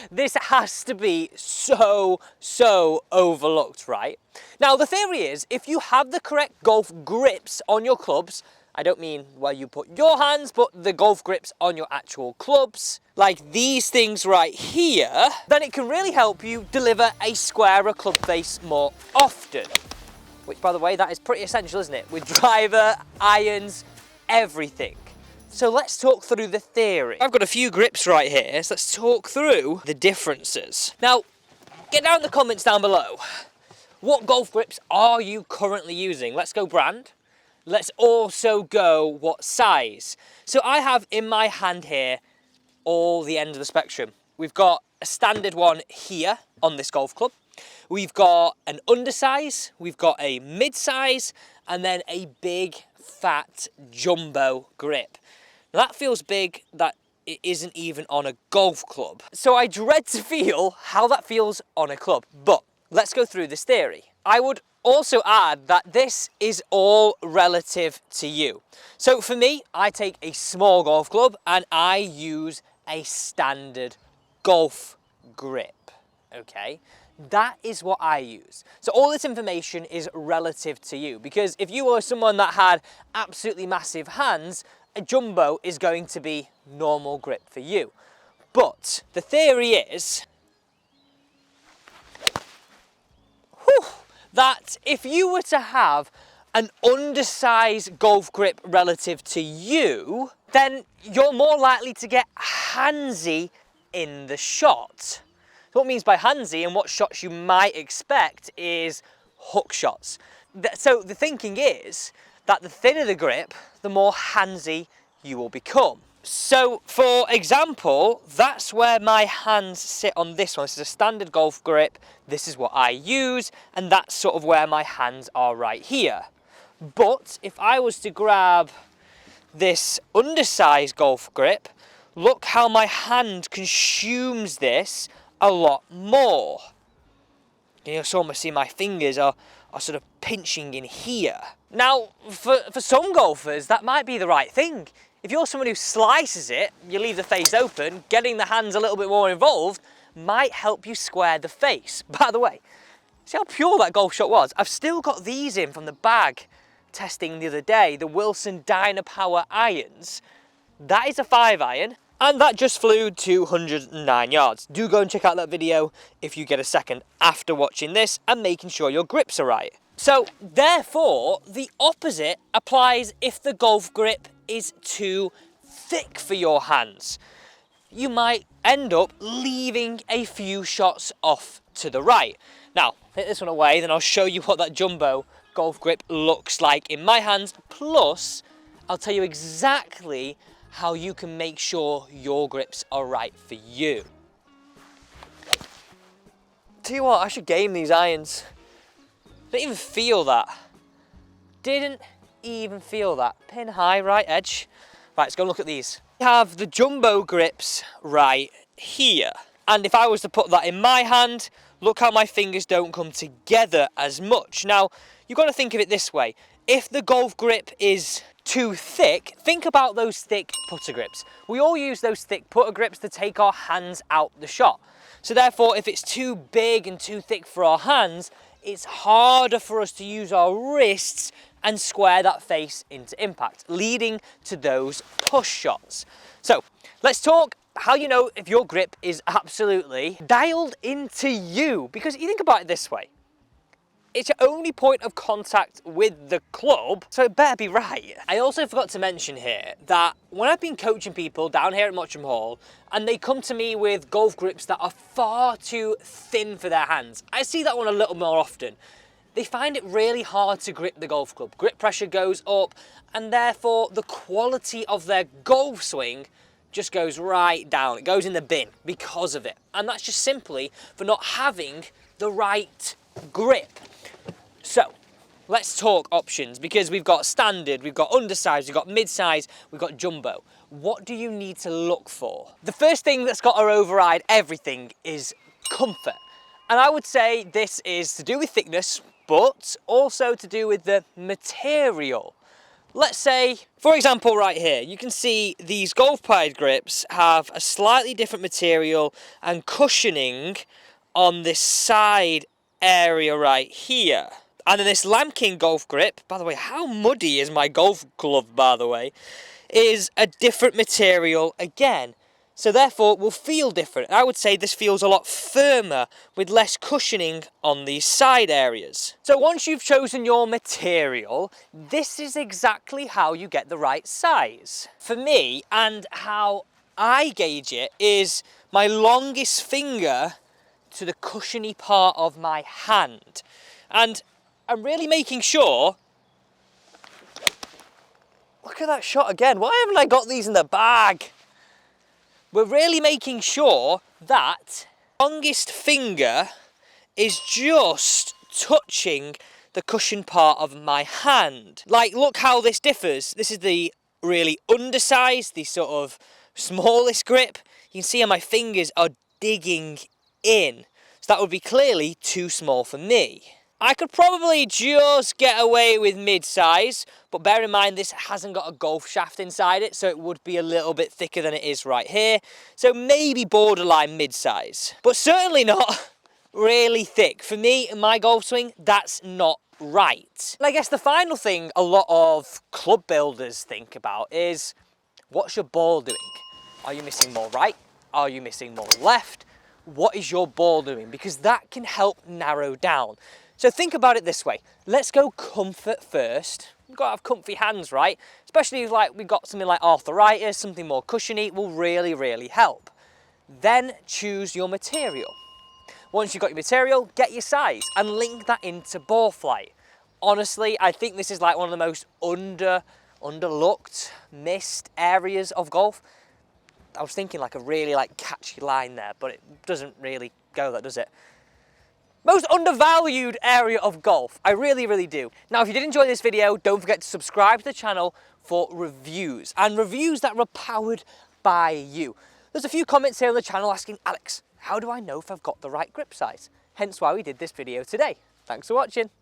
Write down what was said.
This has to be so overlooked, right? Now, the theory is, if you have the correct golf grips on your clubs, I don't mean where you put your hands, but the golf grips on your actual clubs, like these things right here, then it can really help you deliver a squarer club face more often. Which, by the way, that is pretty essential, isn't it? With driver, irons, everything. So let's talk through the theory. I've got a few grips right here, so let's talk through the differences. Now, get down in the comments down below. What golf grips are you currently using? Let's go brand. Let's also go what size. So I have in my hand here all the end of the spectrum. We've got a standard one here on this golf club. We've got an undersize, we've got a mid-size, and then a big, fat, jumbo grip. Now that feels big that it isn't even on a golf club. So I dread to feel how that feels on a club. But let's go through this theory. I would also add that this is all relative to you. So for me, I take a small golf club and I use a standard golf grip, okay? That is what I use. So all this information is relative to you, because if you were someone that had absolutely massive hands, a jumbo is going to be normal grip for you. But the theory is that if you were to have an undersized golf grip relative to you, then you're more likely to get handsy in the shot. So what it means by handsy and what shots you might expect is hook shots. So the thinking is that the thinner the grip, the more handsy you will become. So for example, that's where my hands sit on this one. This is a standard golf grip. This is what I use, and that's sort of where my hands are right here. But if I was to grab this undersized golf grip, look how my hand consumes this a lot more. You can almost see my fingers are sort of pinching in here. Now, for some golfers, that might be the right thing. If you're someone who slices it, you leave the face open, getting the hands a little bit more involved might help you square the face. By the way, see how pure that golf shot was? I've still got these in from the bag testing the other day, the Wilson Dynapower irons. That is a 5-iron, and that just flew 209 yards. Do go and check out that video if you get a second after watching this and making sure your grips are right. So therefore, the opposite applies if the golf grip is too thick for your hands. You might end up leaving a few shots off to the right. Now, take this one away, then I'll show you what that jumbo golf grip looks like in my hands. Plus, I'll tell you exactly how you can make sure your grips are right for you. Tell you what, I should game these irons. Didn't even feel that. Didn't even feel that. Pin high, right edge. Right, let's go and look at these. We have the jumbo grips right here. And if I was to put that in my hand, look how my fingers don't come together as much. Now, you've got to think of it this way. If the golf grip is too thick, think about those thick putter grips. We all use those thick putter grips to take our hands out the shot. So therefore, if it's too big and too thick for our hands, it's harder for us to use our wrists and square that face into impact, leading to those push shots. So let's talk how you know if your grip is absolutely dialed into you. Because you think about it this way, it's your only point of contact with the club, so it better be right. I also forgot to mention here that when I've been coaching people down here at Mottram Hall and they come to me with golf grips that are far too thin for their hands, I see that one a little more often. They find it really hard to grip the golf club. Grip pressure goes up, and therefore the quality of their golf swing just goes right down. It goes in the bin because of it. And that's just simply for not having the right grip. So let's talk options, because we've got standard, we've got undersize, we've got mid-size, we've got jumbo. What do you need to look for? The first thing that's got to override everything is comfort. And I would say this is to do with thickness, but also to do with the material. let's say, for example, right here, you can see these golf pied grips have a slightly different material and cushioning on this side area right here. And then this Lamb King golf grip, by the way, how muddy is my golf glove, by the way, is a different material again. So therefore it will feel different. I would say this feels a lot firmer with less cushioning on these side areas. So once you've chosen your material, this is exactly how you get the right size. For me, and how I gauge it, is my longest finger to the cushiony part of my hand. And I'm really making sure. Look at that shot again. Why haven't I got these in the bag? We're really making sure that longest finger is just touching the cushion part of my hand. Like, look how this differs. This is the really undersized, the sort of smallest grip. You can see how my fingers are digging in. So that would be clearly too small for me. I could probably just get away with mid-size, but bear in mind this hasn't got a golf shaft inside it, so it would be a little bit thicker than it is right here. So maybe borderline mid-size, but certainly not really thick. For me, in my golf swing, that's not right. And I guess the final thing a lot of club builders think about is, what's your ball doing? Are you missing more right? Are you missing more left? What is your ball doing? Because that can help narrow down. So think about it this way. Let's go comfort first. You've got to have comfy hands, right? Especially if we've got something like arthritis, something more cushiony, will really, really help. Then choose your material. Once you've got your material, get your size and link that into ball flight. Honestly, I think this is like one of the most underlooked, missed areas of golf. I was thinking like a really catchy line there, but it doesn't really go there, does it? Most undervalued area of golf. I really, really do. Now, if you did enjoy this video, don't forget to subscribe to the channel for reviews, and reviews that are powered by you. There's a few comments here on the channel asking, Alex, how do I know if I've got the right grip size? Hence why we did this video today. Thanks for watching.